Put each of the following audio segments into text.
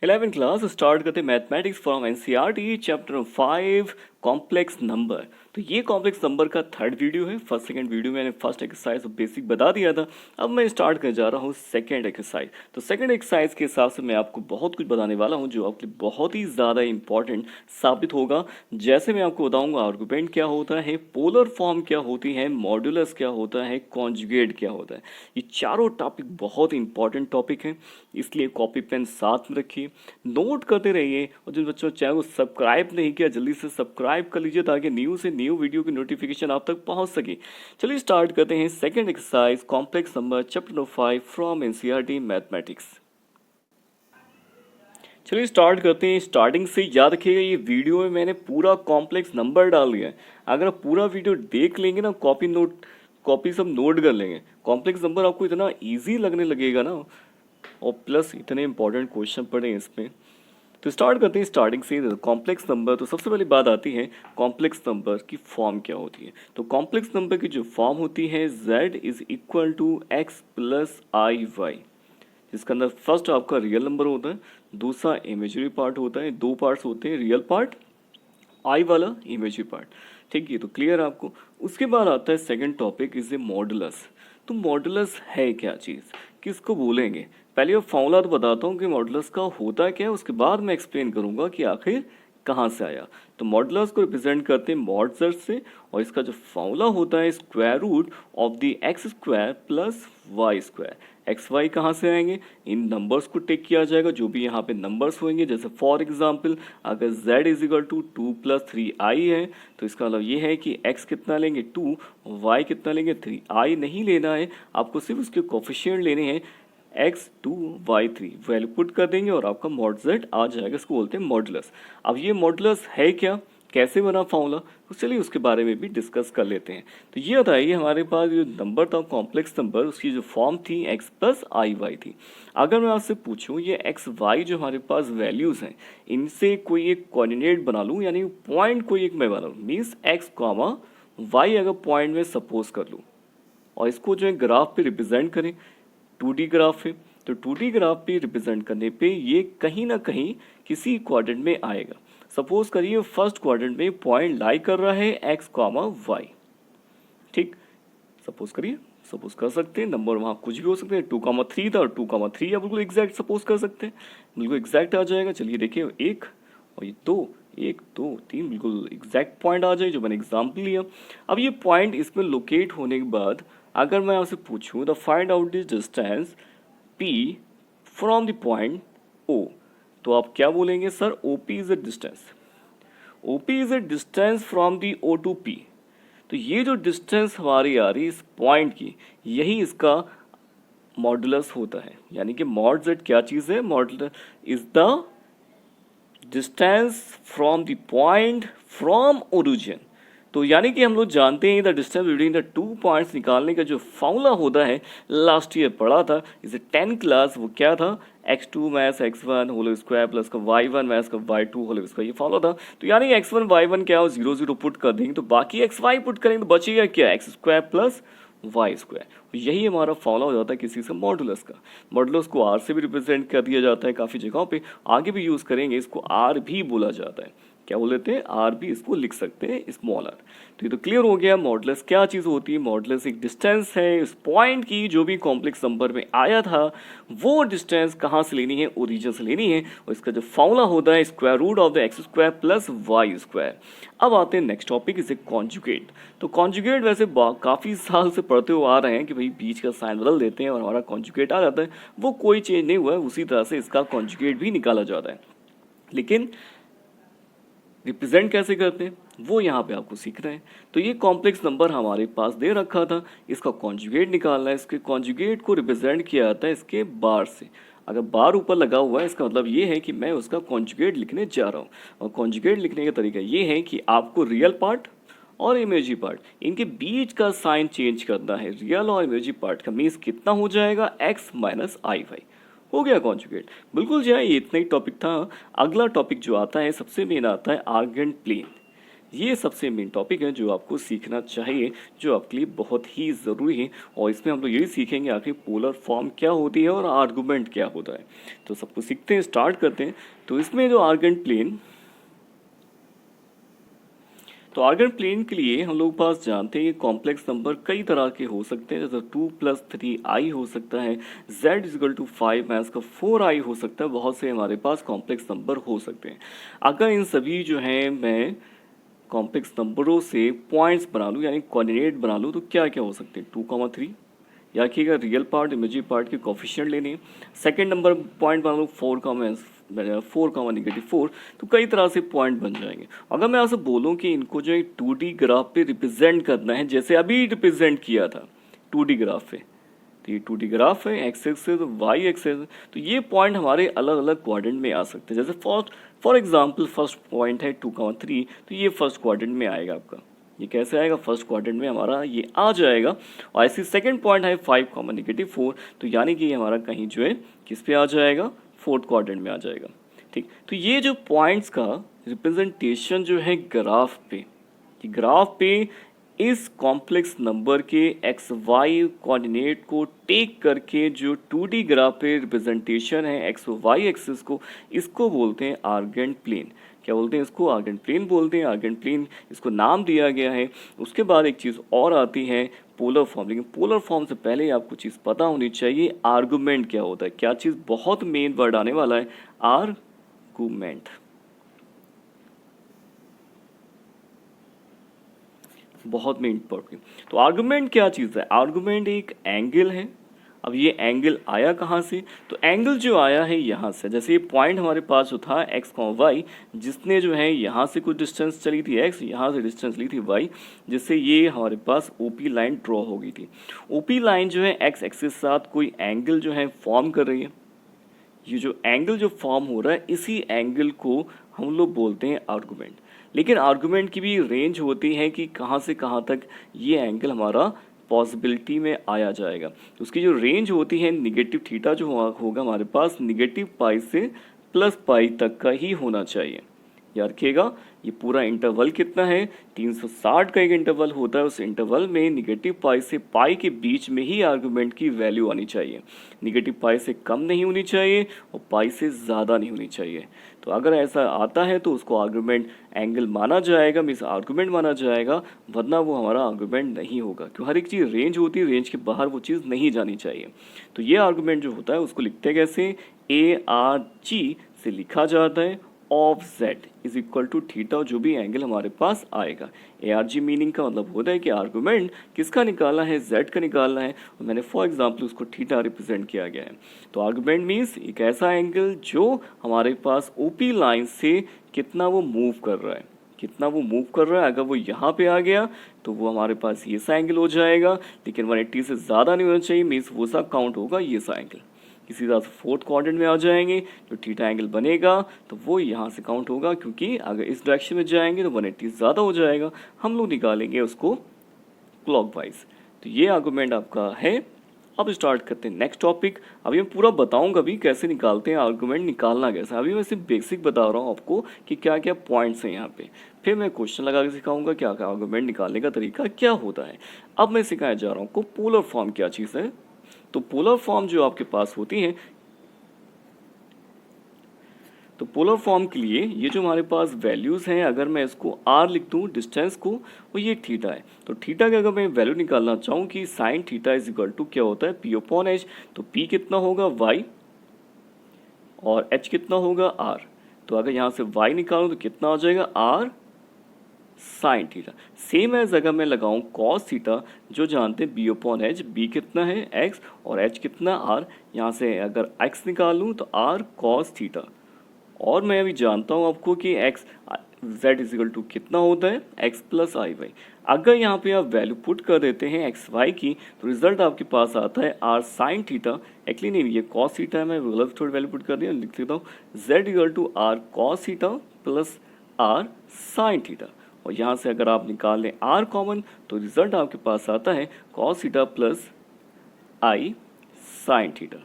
11th class start करते mathematics from NCERT chapter 5 complex number. तो ये कॉम्प्लेक्स नंबर का थर्ड वीडियो है। फर्स्ट सेकंड वीडियो में मैंने फर्स्ट एक्सरसाइज और बेसिक बता दिया था। अब मैं स्टार्ट करने जा रहा हूँ सेकंड एक्सरसाइज। तो सेकंड एक्सरसाइज के हिसाब से मैं आपको बहुत कुछ बताने वाला हूँ जो आपके लिए बहुत ही ज़्यादा इंपॉर्टेंट साबित होगा। जैसे मैं आपको बताऊँगा आर्गुमेंट क्या होता है, पोलर फॉर्म क्या होती है, मॉड्यूलस क्या होता है, कॉन्जुगेट क्या होता है। ये चारों टॉपिक बहुत इंपॉर्टेंट टॉपिक हैं, इसलिए कॉपी पेन साथ में रखिए, नोट करते रहिए। और जिन बच्चों चैनल को सब्सक्राइब नहीं किया जल्दी से सब्सक्राइब कर लीजिए ताकि न्यू से न्यू वीडियो की नोटिफिकेशन आप तक पहुंच सके। चलिए स्टार्ट करते हैं second exercise complex number chapter number 5 from NCERT mathematics. चलिए स्टार्ट करते हैं। स्टार्टिंग से याद रखिएगा ये वीडियो में मैंने पूरा कॉम्प्लेक्स नंबर डाल दिया है। अगर आप पूरा वीडियो देख लेंगे ना, कॉपी सब नोट कर लेंगे, कॉम्प्लेक्स नंबर आपको इतना इजी लगने लगेगा ना, और प्लस इतने इंपॉर्टेंट क्वेश्चन पड़े हैं इसमें। तो स्टार्ट करते हैं स्टार्टिंग से। कॉम्प्लेक्स नंबर, तो सबसे पहली बात आती है कॉम्प्लेक्स नंबर की फॉर्म क्या होती है। तो कॉम्प्लेक्स नंबर की जो फॉर्म होती है z is equal to x plus i y, जिसके अंदर फर्स्ट आपका रियल नंबर होता है, दूसरा इमेजरी पार्ट होता है। दो पार्ट्स होते हैं, रियल पार्ट, आई वाला इमेजरी पार्ट। ठीक है, तो क्लियर है आपको। उसके बाद आता है second topic is a modulus. तो मॉडुलस है क्या चीज़, किसको बोलेंगे। पहले वो फॉर्मूला तो बताता हूँ कि मॉडुलस का होता क्या है, उसके बाद मैं एक्सप्लेन करूँगा कि आखिर कहाँ से आया। तो मॉडुलस को रिप्रेजेंट करते हैं मॉड z से, और इसका जो फॉर्मूला होता है square root of the x square plus y square. X y कहाँ से आएंगे, इन नंबर्स को टेक किया जाएगा, जो भी यहाँ पे नंबर्स होंगे। जैसे फॉर एग्जांपल अगर z is equal to 2 + 3i है, तो इसका मतलब ये है कि x कितना लेंगे 2, y कितना लेंगे 3। i नहीं लेना है आपको, सिर्फ उसके कोफिशिएंट लेने हैं, x2 y3 वैल्यू पुट कर देंगे और आपका मॉड z आ जाएगा। इसको बोलते हैं मॉडुलस। अब ये मॉडुलस है क्या, कैसे बना फॉर्मूला, तो चलिए उसके बारे में भी डिस्कस कर लेते हैं। तो ये बताइए, हमारे पास जो नंबर था कॉम्प्लेक्स नंबर, उसकी जो फॉर्म थी x प्लस आई वाई थी। अगर मैं आपसे पूछूं ये x y जो हमारे पास वैल्यूज़ हैं, इनसे कोई एक कोऑर्डिनेट बना लूं, यानी पॉइंट कोई एक मैं बना लूँ, मीन्स x कॉमा y अगर पॉइंट में सपोज कर लूँ, और इसको जो है ग्राफ पे रिप्रेजेंट करें, 2D ग्राफ है, तो 2D ग्राफ पे रिप्रेजेंट करने पे ये कहीं ना कहीं किसी क्वाड्रेंट में आएगा। सपोज करिए फर्स्ट क्वाड्रेंट में पॉइंट लाई कर रहा है x कॉमा वाई। ठीक, सपोज करिए, सपोज कर सकते हैं नंबर वहाँ कुछ भी हो सकते हैं, 2,3 था और 2,3 या बिल्कुल एग्जैक्ट सपोज कर सकते हैं, बिल्कुल एग्जैक्ट आ जाएगा। चलिए देखिए, एक और ये दो, 1 2 3 बिल्कुल एग्जैक्ट पॉइंट आ जाए जो मैंने एग्जाम्पल लिया। अब ये पॉइंट इसमें लोकेट होने के बाद अगर मैं आपसे पूछूं the find out this distance P from the point O, तो आप क्या बोलेंगे sir, OP is a distance, OP is a distance from the O to P। तो ये जो डिस्टेंस हमारी आ रही इस पॉइंट की, यही इसका मॉडुलस होता है। यानी कि मॉड z क्या चीज़ है, modulus is the distance from the point from origin. तो यानी कि हम लोग जानते हैं the distance between the 2 points निकालने का जो फॉर्मूला होता है, लास्ट ईयर पढ़ा था इसे 10 क्लास, वो क्या था, x2 minus x1 whole square plus का y1 माइनस का y2 होल स्क्वायर, ये फॉलो था। तो यानी x1 y1 क्या हो, 0 0 पुट कर देंगे, तो बाकी xy पुट करेंगे तो बचेगा क्या, x square plus y square. यही हमारा फॉर्मूला हो जाता है किसी से मॉडुलस का। मॉडुलस को आर से भी रिप्रेजेंट कर दिया जाता है काफ़ी जगहों पे, आगे भी यूज़ करेंगे, इसको आर भी बोला जाता है। क्या बोल लेते हैं, आर भी इसको लिख सकते हैं, स्मॉल आर। तो ये तो क्लियर हो गया मॉडुलस क्या चीज़ होती है। मॉडुलस एक डिस्टेंस है इस पॉइंट की, जो भी कॉम्प्लेक्स नंबर में आया था वो डिस्टेंस कहाँ से लेनी है, ओरिजिन से लेनी है, और इसका जो फॉर्मूला होता है square root of the x square plus y square. अब आते हैं नेक्स्ट टॉपिक इसे कॉन्जुगेट। तो कॉन्जुगेट वैसे काफ़ी साल से पढ़ते हुए आ रहे हैं कि भाई बीच का साइन बदल देते हैं और हमारा कॉन्जुगेट आ जाता है, वो कोई चेंज नहीं हुआ है, उसी तरह से इसका कॉन्जुगेट भी निकाला जाता है। लेकिन रिप्रेजेंट कैसे करते हैं वो यहाँ पे आपको सीखना है। तो ये कॉम्प्लेक्स नंबर हमारे पास दे रखा था, इसका कॉन्जुगेट निकालना है। इसके कॉन्जुगेट को रिप्रेजेंट किया जाता है इसके बार से। अगर बार ऊपर लगा हुआ है इसका मतलब ये है कि मैं उसका कॉन्जुगेट लिखने जा रहा हूँ। और कॉन्जुगेट लिखने का तरीका ये है कि आपको रियल पार्ट और इमेजी पार्ट, इनके बीच का साइन चेंज करना है। रियल और इमेजी पार्ट का मीन्स कितना हो जाएगा, x माइनस आई वाई, हो गया कॉन्जुगेट। बिल्कुल जो है ये इतना ही टॉपिक था। अगला टॉपिक जो आता है सबसे मेन आता है आर्गेंट प्लेन। ये सबसे मेन टॉपिक है जो आपको सीखना चाहिए, जो आपके लिए बहुत ही ज़रूरी है। और इसमें हम लोग यही सीखेंगे आखिर पोलर फॉर्म क्या होती है और आर्गूमेंट क्या होता है। तो सब कुछ सीखते हैं, स्टार्ट करते हैं। तो इसमें जो आर्गेंट प्लेन, तो आर्गन प्लेन के लिए हम लोग पास जानते हैं कि कॉम्प्लेक्स नंबर कई तरह के हो सकते हैं, जैसे 2+3i हो सकता है, z=5 मैथ्स का 4i हो सकता है। बहुत से हमारे पास कॉम्प्लेक्स नंबर हो सकते हैं। अगर इन सभी जो है मैं कॉम्प्लेक्स नंबरों से पॉइंट्स बना लूँ यानी कोऑर्डिनेट बना लूँ तो क्या क्या हो सकते हैं, 2,3 याद रखिएगा, रियल पार्ट इमेजिनरी पार्ट के कोफिशिएंट लेने हैं। सेकंड नंबर पॉइंट बना लूँ 4,4 तो कई तरह से पॉइंट बन जाएंगे। अगर मैं आपसे बोलूँ कि इनको जो है 2D ग्राफ पे रिप्रेजेंट करना है, जैसे अभी रिप्रेजेंट किया था 2D ग्राफ पे, तो ये 2D ग्राफ है, एक्स एक्सिस वाई एक्सिस, तो ये पॉइंट हमारे अलग अलग क्वाड्रेंट में आ सकते हैं। जैसे फॉर एग्जांपल फर्स्ट पॉइंट है 2,3, तो ये फर्स्ट क्वाड्रेंट में आएगा आपका। ये कैसे आएगा, फर्स्ट क्वाड्रेंट में हमारा ये आ जाएगा। और ऐसे सेकंड पॉइंट है 5,-4, तो यानी कि ये हमारा कहीं जो है किस पे आ जाएगा, फोर्थ क्वाड्रेंट में आ जाएगा। ठीक, तो ये जो पॉइंट्स का रिप्रेजेंटेशन जो है ग्राफ पे, कि ग्राफ पे इस कॉम्प्लेक्स नंबर के एक्स वाई कोऑर्डिनेट को टेक करके जो 2D ग्राफ पे रिप्रेजेंटेशन है एक्स वाई एक्सिस को, इसको बोलते हैं आर्गेंट प्लेन। क्या बोलते हैं इसको, आर्गेंट प्लेन बोलते हैं। आर्गेंट प्लेन इसको नाम दिया गया है। उसके बाद एक चीज़ और आती है पोलर फॉर्म, लेकिन पोलर फॉर्म से पहले आपको चीज़ पता होनी चाहिए आर्गुमेंट क्या होता है। क्या चीज़, बहुत मेन वर्ड आने वाला है, आर्गुमेंट। बहुत में इंपॉर्टेंट। तो आर्गुमेंट क्या चीज़ है, आर्गुमेंट एक एंगल है। अब ये एंगल आया कहाँ से, तो एंगल जो आया है यहाँ से। जैसे ये पॉइंट हमारे पास जो था एक्स वाई, जिसने जो है यहाँ से कुछ डिस्टेंस चली थी एक्स, यहाँ से डिस्टेंस ली थी वाई, जिससे ये हमारे पास ओपी लाइन ड्रॉ हो गई थी। ओपी लाइन जो है एक्स एक्सिस के साथ कोई एंगल जो है फॉर्म कर रही है। ये जो एंगल जो फॉर्म हो रहा है, इसी एंगल को हम लोग बोलते हैं आर्गुमेंट। लेकिन आर्गुमेंट की भी रेंज होती है कि कहाँ से कहाँ तक ये एंगल हमारा पॉसिबिलिटी में आया जाएगा। तो उसकी जो रेंज होती है, निगेटिव थीटा जो होगा हमारे पास निगेटिव पाई से प्लस पाई तक का ही होना चाहिए। याद रखिएगा, ये पूरा इंटरवल कितना है, 360 का एक इंटरवल होता है। उस इंटरवल में निगेटिव पाई से पाई के बीच में ही आर्गुमेंट की वैल्यू आनी चाहिए। निगेटिव पाई से कम नहीं होनी चाहिए और पाई से ज़्यादा नहीं होनी चाहिए। तो अगर ऐसा आता है तो उसको आर्गुमेंट एंगल माना जाएगा, मीन्स आर्गुमेंट माना जाएगा, वरना वो हमारा आर्गुमेंट नहीं होगा। क्यों, हर एक चीज़ रेंज होती है, रेंज के बाहर वो चीज़ नहीं जानी चाहिए। तो ये आर्गुमेंट जो होता है उसको लिखते हैं कैसे, ARG से लिखा जाता है of z is equal to theta, जो भी एंगल हमारे पास आएगा। ARG मीनिंग का मतलब होता है कि आर्गुमेंट किसका निकालना है, z का निकालना है, और मैंने फॉर एग्जांपल उसको थीटा रिप्रेजेंट किया गया है। तो आर्गुमेंट मीन्स एक ऐसा एंगल जो हमारे पास ओपी लाइन से कितना वो मूव कर रहा है, कितना वो मूव कर रहा है। अगर वो यहाँ पे आ गया तो वो हमारे पास ये सा एंगल हो जाएगा, लेकिन 180 से ज़्यादा नहीं होना चाहिए, मीन्स वो सा काउंट होगा ये सा एंगल। इसी तरह से फोर्थ क्वाड्रेंट में आ जाएंगे, जो थीटा एंगल बनेगा तो वो यहाँ से काउंट होगा, क्योंकि अगर इस डायरेक्शन में जाएंगे तो 180 ज़्यादा हो जाएगा। हम लोग निकालेंगे उसको क्लॉकवाइज। तो ये आर्गुमेंट आपका है। अब स्टार्ट करते हैं नेक्स्ट टॉपिक। अभी मैं पूरा बताऊंगा अभी कैसे निकालते हैं आर्गुमेंट, निकालना कैसे। अभी मैं सिर्फ बेसिक बता रहा हूँ आपको कि क्या क्या पॉइंट्स हैं यहाँ पे, फिर मैं क्वेश्चन लगा के सिखाऊंगा क्या क्या आर्गुमेंट निकालने का तरीका क्या होता है। अब मैं सिखाया जा रहा हूँ आपको पोलर फॉर्म क्या चीज़ है। तो पोलर फॉर्म जो आपके पास होती है, तो पोलर फॉर्म के लिए ये जो हमारे पास वैल्यूज़ हैं, अगर मैं इसको r लिख दूँ डिस्टेंस को, वो ये थीटा है। तो थीटा का अगर मैं वैल्यू निकालना चाहूँ कि sine theta is equal to क्या होता है, p/h, तो p कितना होगा y और h कितना होगा r। तो अगर यहाँ से y निकालूँ तो कितना आ जाएगा, r sine theta. Same as अगर मैं लगाऊं कॉस थीटा, जो जानते हैं b/h, b कितना है x और h कितना r, यहाँ से अगर x निकालूं तो r कॉस थीटा। और मैं अभी जानता हूं आपको कि x z is equal to कितना होता है, x प्लस आई वाई। अगर यहाँ पे आप वैल्यू पुट कर देते हैं एक्स वाई की, तो रिजल्ट आपके पास आता है r साइन थीटा। एक्चुअली नहीं, ये कॉस थीटा है, मैं गलत थोड़ी वैल्यू पुट कर दिया, लिख देता हूँ z equal to r cos theta plus r sine theta. और यहाँ से अगर आप निकाल लें r कॉमन, तो रिजल्ट आपके पास आता है cos theta plus i sine theta.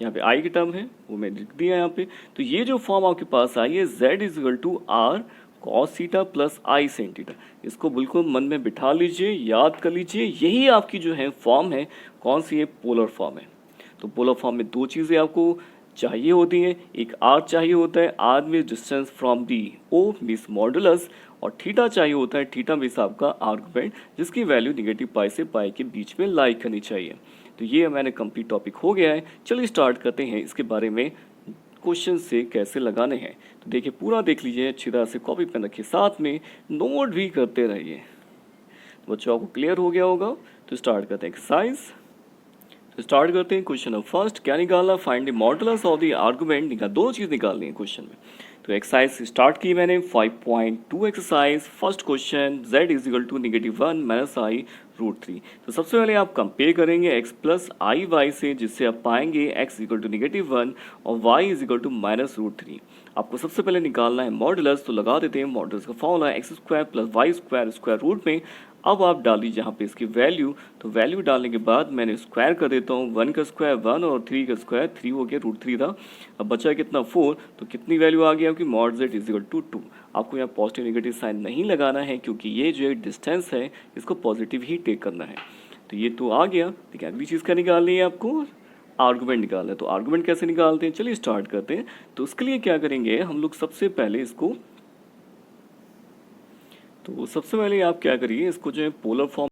यहाँ पे i की टर्म है वो मैं लिख दिया यहाँ पे। तो ये जो फॉर्म आपके पास आई है z is equal to r cos theta plus i sin theta. इसको बिल्कुल मन में बिठा लीजिए, याद कर लीजिए, यही आपकी जो है फॉर्म है। कौन सी है? पोलर फॉर्म है। तो पोलर फॉर्म में दो चीज़ें आपको चाहिए होती हैं, एक आर चाहिए होता है, आर में distance from the O means modulus, और थीटा चाहिए होता है, थीटा मीन्स आपका आर्गुमेंट जिसकी वैल्यू नेगेटिव पाई से पाई के बीच में लाई करनी चाहिए। तो ये मैंने कंप्लीट टॉपिक हो गया है। चलिए स्टार्ट करते हैं इसके बारे में, क्वेश्चन से कैसे लगाने हैं। तो देखिए पूरा देख लीजिए, अच्छी तरह से कॉपी पेन रखिए, साथ में नोट भी करते रहिए। तो बच्चों आपको क्लियर हो गया होगा। तो स्टार्ट करते हैं एक्सरसाइज। तो स्टार्ट करते हैं क्वेश्चन नंबर फर्स्ट। क्या निकालना? Find the modulus of the argument. निकाल, दो चीज़ निकालनी है क्वेश्चन में। तो एक्सरसाइज स्टार्ट की मैंने 5.2 exercise. First question z is equal to -1 minus I √3। तो सबसे पहले आप कंपेयर करेंगे x प्लस आई वाई से, जिससे आप पाएंगे x इक्वल टू -1 और y इज इक्वल टू -√3। आपको सबसे पहले निकालना है मॉडुलस। तो लगा देते हैं मॉडुलस का फॉर्मूला है x square plus y square square root में। अब आप डाल दीजिए यहाँ पे इसकी वैल्यू। तो वैल्यू डालने के बाद मैंने स्क्वायर कर देता हूँ, 1 का स्क्वायर 1 और 3 का स्क्वायर 3 हो गया, √3 था। अब बचा कितना? 4। तो कितनी वैल्यू आ गई आपकी? Mod z is equal to 2। आपको यहाँ पॉजिटिव नेगेटिव साइन नहीं लगाना है, क्योंकि ये जो एक डिस्टेंस है इसको पॉजिटिव ही टेक करना है। तो ये तो आ गया। ठीक है, अगली चीज़ क्या निकालनी है आपको? आर्गुमेंट निकालना है। तो आर्गुमेंट कैसे निकालते हैं, चलिए स्टार्ट करते हैं। तो उसके लिए क्या करेंगे हम लोग, सबसे पहले इसको, तो सबसे पहले आप क्या करिए, इसको जो है पोलर फॉर्म